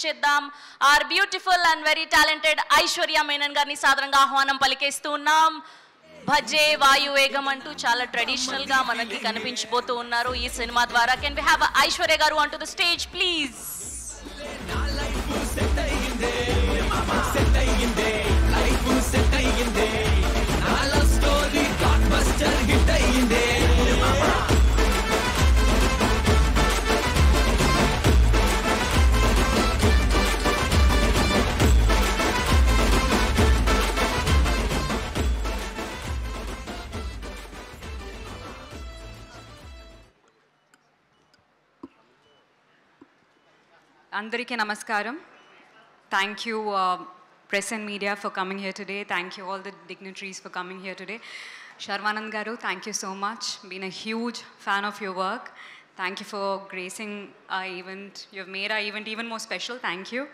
చేద్దాం our beautiful and very talented Aishwarya Menon గారిని సాదరంగా ఆహ్వానం పలికేస్తూ ఉన్నాం. భజే వాయువేగం అంటూ చాలా ట్రెడిషనల్ గా మనకి కనిపించబోతూ ఉన్నారు ఈ సినిమా ద్వారా. కెన్ వి హావ్ ఐశ్వర్య గారు on to the stage please. Andariki namaskaram. Thank you press and media for coming here today. Thank you all the dignitaries for coming here today. Sharvanand garu, thank you so much. Been a huge fan of your work. Thank you for gracing our event. You have made our event even more special. Thank you.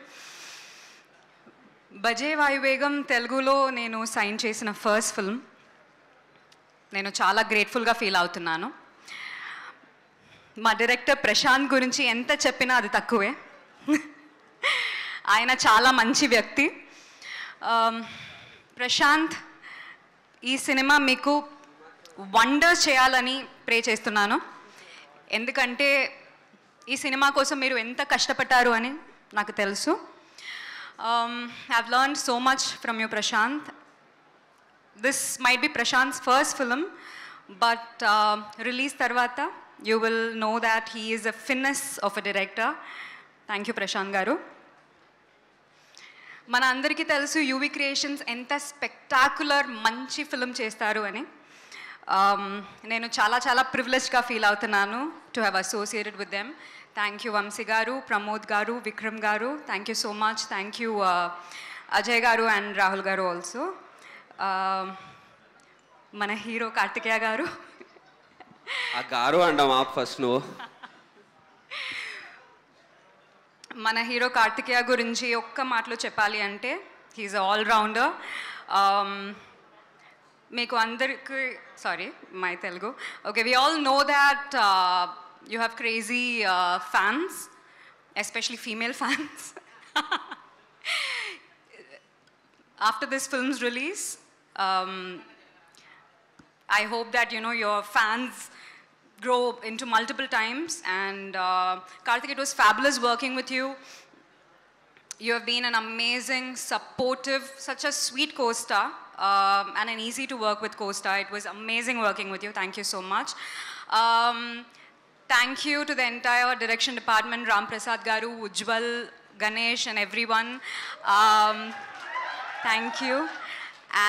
Bhaje Vayuvegam Telugulo nenu sign chesina first film. Nenu chaala grateful ga feel avutunnanu. మా director Prashanth గురించి ఎంత చెప్పినా అది తక్కువే. ఆయన చాలా మంచి వ్యక్తి. ప్రశాంత్, ఈ సినిమా మీకు వండర్స్ చేయాలని ప్రే చేస్తున్నాను. ఎందుకంటే ఈ సినిమా కోసం మీరు ఎంత కష్టపడ్డారు అని నాకు తెలుసు. I've learned so much from you Prashant. This might be Prashant's first film, but release తర్వాత you will know that he is a finesse of a director. Thank you Prashant garu. Mana andariki telusu UV Creations enta spectacular manchi film chestaru ani. Nenu chaala privileged ga feel avutunnanu to have associated with them. Thank you Vamsi garu, Pramod garu, Vikram garu. Thank you so much. Thank you Ajay garu and Rahul garu also. Mana hero Kartikeya garu. ఆ గారు అంటాం ఆప్ first నువ్వు. మన hero Karthikeya గురించి ఒక్క మాటలో చెప్పాలి అంటే హీఈస్ ఆల్ రౌండర్. మీకు అందరికి sorry my Telugu okay, we all know that you have crazy fans, especially female fans. After this films release I hope that your fans grow into multiple times, and Karthik, it was fabulous working with you. You have been an amazing, supportive, such a sweet co-star, and an easy to work with co-star. It was amazing working with you. Thank you so much. Thank you to the entire direction department, Ram Prasad garu, Ujjwal, Ganesh and everyone. Thank you.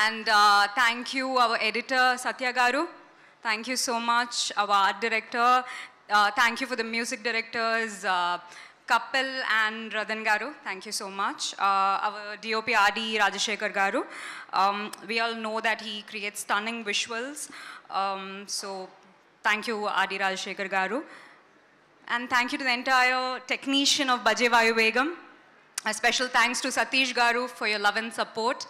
And thank you our editor Satya garu. Thank you so much our art director. Thank you for the music directors Kapil and Radhan garu. Thank you so much. Our DOP RD Rajashekar garu. We all know that he creates stunning visuals. So thank you RD Rajashekar garu. And thank you to the entire technician of Bhaje Vayuvegam. A special thanks to Satish garu for your love and support.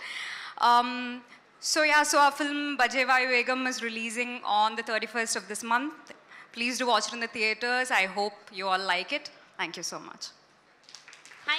So our film Bhaje Vayuvegam is releasing on the 31st of this month. Please do watch it in the theaters. I hope you all like it. Thank you so much.